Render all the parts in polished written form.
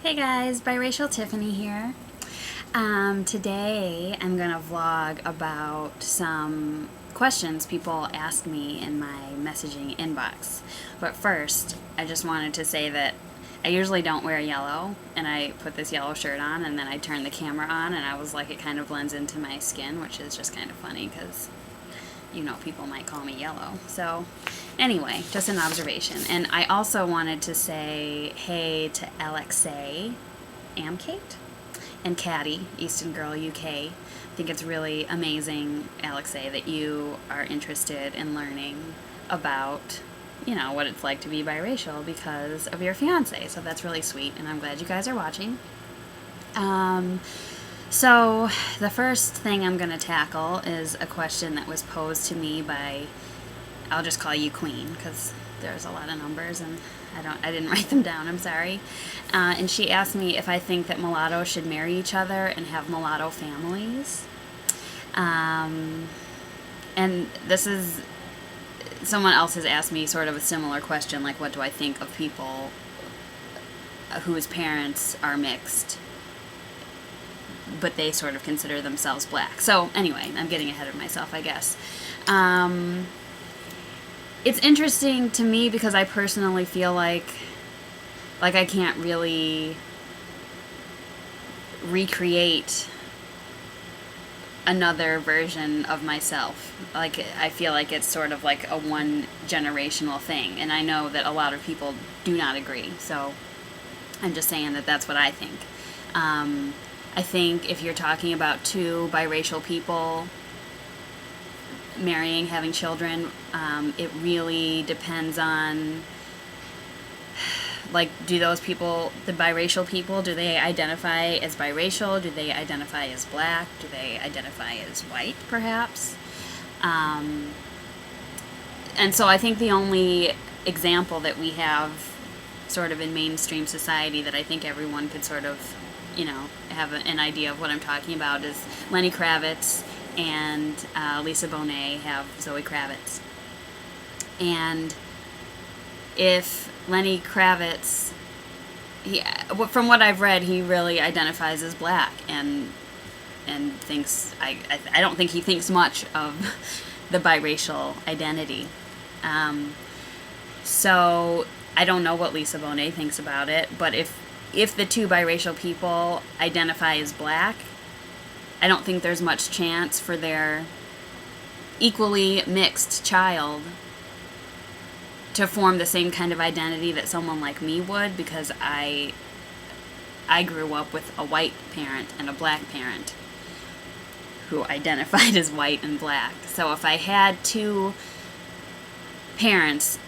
Hey guys, biracial Tiffany here. Today I'm gonna vlog about some questions people asked me in my messaging inbox. But first, I just wanted to say that I usually don't wear yellow, and I put this yellow shirt on, and then I turned the camera on, and I was like, it kind of blends into my skin, which is just kind of funny because people might call me yellow. So, anyway, just an observation. And I also wanted to say hey to Alexei, Kate, and Caddy, Easton Girl UK. I think it's really amazing, Alexei, that you are interested in learning about, what it's like to be biracial because of your fiance. So that's really sweet, and I'm glad you guys are watching. So, the first thing I'm going to tackle is a question that was posed to me by, I'll just call you Queen, because there's a lot of numbers and I didn't write them down, I'm sorry. And she asked me if I think that mulattoes should marry each other and have mulatto families. And this is, someone else has asked me sort of a similar question, like what do I think of people whose parents are mixed but they sort of consider themselves black. So anyway, I'm getting ahead of myself, I guess. It's interesting to me because I personally feel like I can't really recreate another version of myself. Like, I feel like it's sort of like a one generational thing, and I know that a lot of people do not agree, so I'm just saying that that's what I think. I think if you're talking about two biracial people marrying, having children, it really depends on, like, do those people, the biracial people, do they identify as biracial? Do they identify as black? Do they identify as white, perhaps? And so I think the only example that we have sort of in mainstream society that I think everyone could sort of have an idea of what I'm talking about is Lenny Kravitz and Lisa Bonet have Zoe Kravitz. And if Lenny Kravitz, from what I've read, he really identifies as black and thinks, I don't think he thinks much of the biracial identity. So I don't know what Lisa Bonet thinks about it, but if the two biracial people identify as black, I don't think there's much chance for their equally mixed child to form the same kind of identity that someone like me would, because I grew up with a white parent and a black parent who identified as white and black. So if I had two parents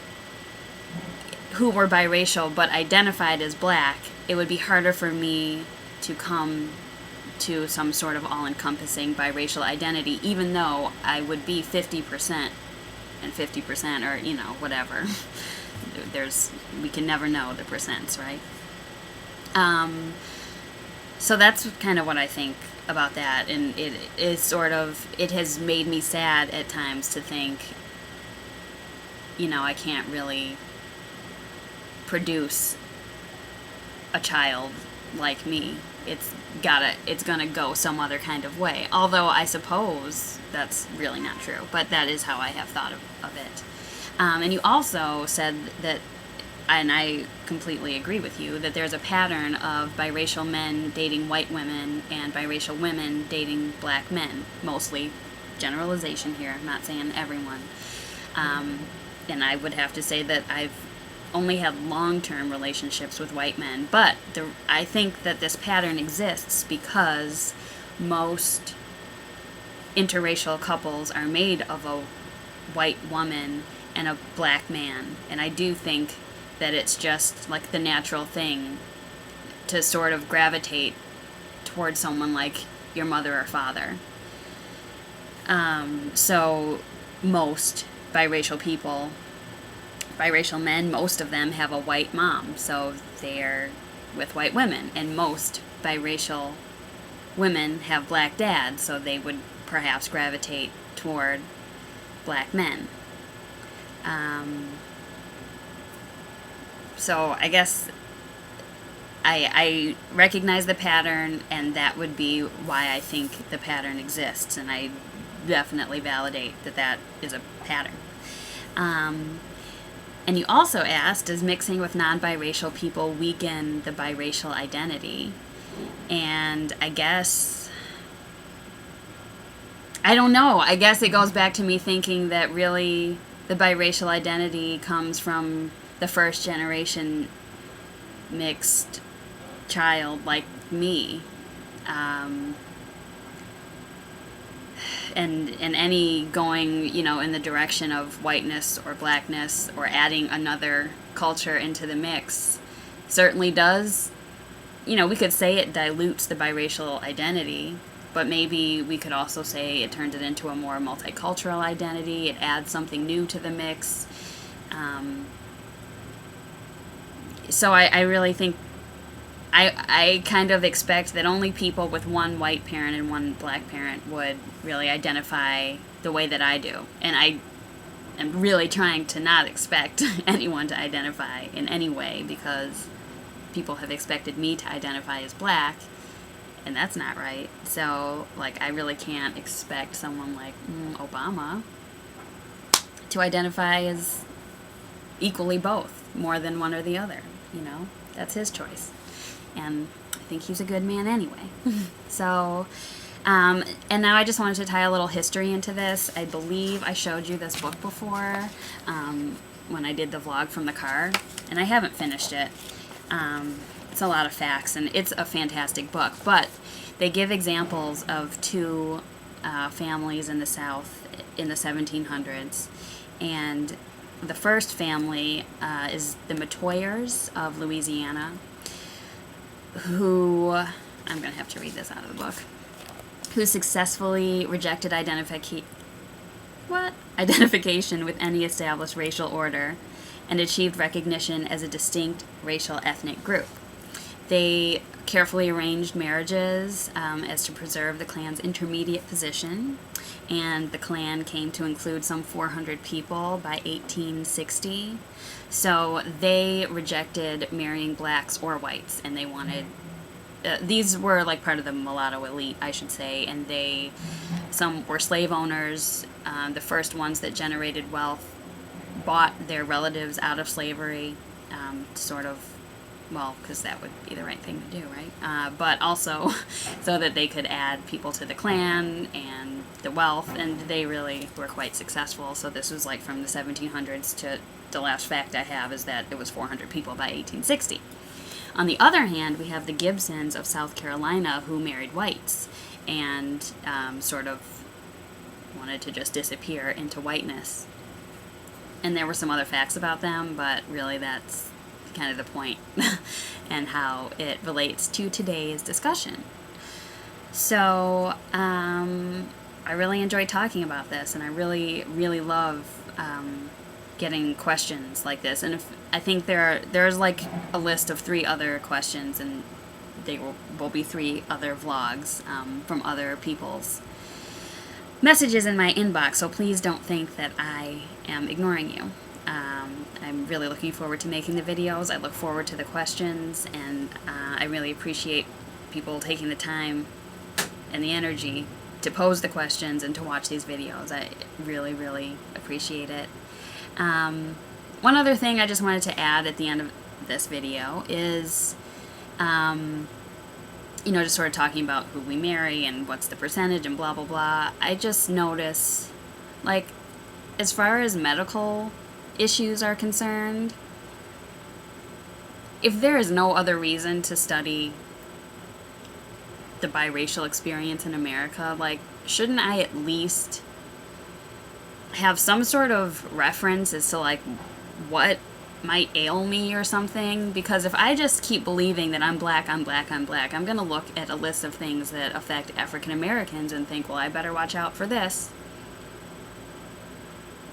who were biracial but identified as black, it would be harder for me to come to some sort of all-encompassing biracial identity, even though I would be 50% and 50% or, whatever. We can never know the percents, right? So that's kind of what I think about that, and it has made me sad at times to think, I can't really produce a child like me. It's gonna go some other kind of way. Although I suppose that's really not true, but that is how I have thought of it. And you also said that, and I completely agree with you, that there's a pattern of biracial men dating white women and biracial women dating black men. Mostly generalization here, I'm not saying everyone. And I would have to say that I've only had long-term relationships with white men, but I think that this pattern exists because most interracial couples are made of a white woman and a black man, and I do think that it's just like the natural thing to sort of gravitate towards someone like your mother or father. So most biracial men, most of them have a white mom, so they're with white women, and most biracial women have black dads, so they would perhaps gravitate toward black men. So I guess I recognize the pattern, and that would be why I think the pattern exists, and I definitely validate that that is a pattern. And you also asked, does mixing with non-biracial people weaken the biracial identity? And I guess, I don't know. I guess it goes back to me thinking that really the biracial identity comes from the first generation mixed child like me. And any going, in the direction of whiteness or blackness or adding another culture into the mix certainly does, we could say it dilutes the biracial identity, but maybe we could also say it turns it into a more multicultural identity. It adds something new to the mix. So I really think I kind of expect that only people with one white parent and one black parent would really identify the way that I do. And I am really trying to not expect anyone to identify in any way, because people have expected me to identify as black, and that's not right. So, I really can't expect someone like Obama to identify as equally both, more than one or the other. That's his choice. And I think he's a good man anyway. So, and now I just wanted to tie a little history into this. I believe I showed you this book before when I did the vlog from the car, and I haven't finished it. It's a lot of facts, and it's a fantastic book, but they give examples of two families in the South in the 1700s, and the first family is the mulattoes of Louisiana, who, I'm going to have to read this out of the book, who successfully rejected identification with any established racial order and achieved recognition as a distinct racial ethnic group. They carefully arranged marriages as to preserve the clan's intermediate position, and the clan came to include some 400 people by 1860. So they rejected marrying blacks or whites, and they wanted these were part of the mulatto elite, I should say, and some were slave owners. The first ones that generated wealth bought their relatives out of slavery, because that would be the right thing to do, right? But also so that they could add people to the clan and the wealth, and they really were quite successful. So this was from the 1700s to the last fact I have is that it was 400 people by 1860. On the other hand, we have the Gibsons of South Carolina who married whites and wanted to just disappear into whiteness. And there were some other facts about them, but really that's kind of the point and how it relates to today's discussion. So I really enjoyed talking about this, and I really, really love getting questions like this. And I think there's a list of 3 other questions, and they will be 3 other vlogs from other people's messages in my inbox, so please don't think that I am ignoring you. I'm really looking forward to making the videos. I look forward to the questions, and I really appreciate people taking the time and the energy to pose the questions and to watch these videos. I really, really appreciate it. One other thing I just wanted to add at the end of this video is, just sort of talking about who we marry and what's the percentage and blah, blah, blah. I just notice, as far as medical issues are concerned, if there is no other reason to study the biracial experience in America, shouldn't I at least have some sort of reference as to what might ail me or something? Because if I just keep believing that I'm black, I'm going to look at a list of things that affect African Americans and think, well, I better watch out for this.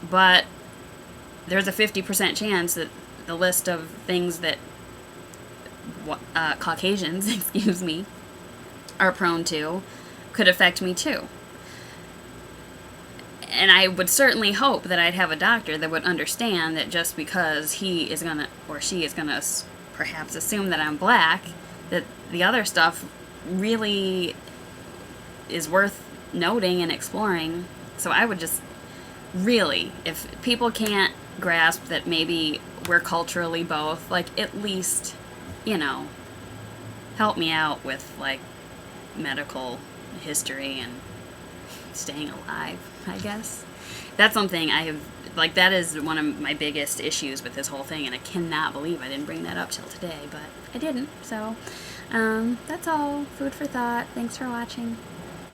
But there's a 50% chance that the list of things that Caucasians, are prone to could affect me too. And I would certainly hope that I'd have a doctor that would understand that just because he is gonna or she is gonna perhaps assume that I'm black, that the other stuff really is worth noting and exploring. So I would just really, if people can't grasp that maybe we're culturally both, like, at least, you know, help me out with, like, medical history and staying alive, I guess. That's something I have, like, that is one of my biggest issues with this whole thing, and I cannot believe I didn't bring that up till today, but I didn't. So that's all. Food for thought. Thanks for watching.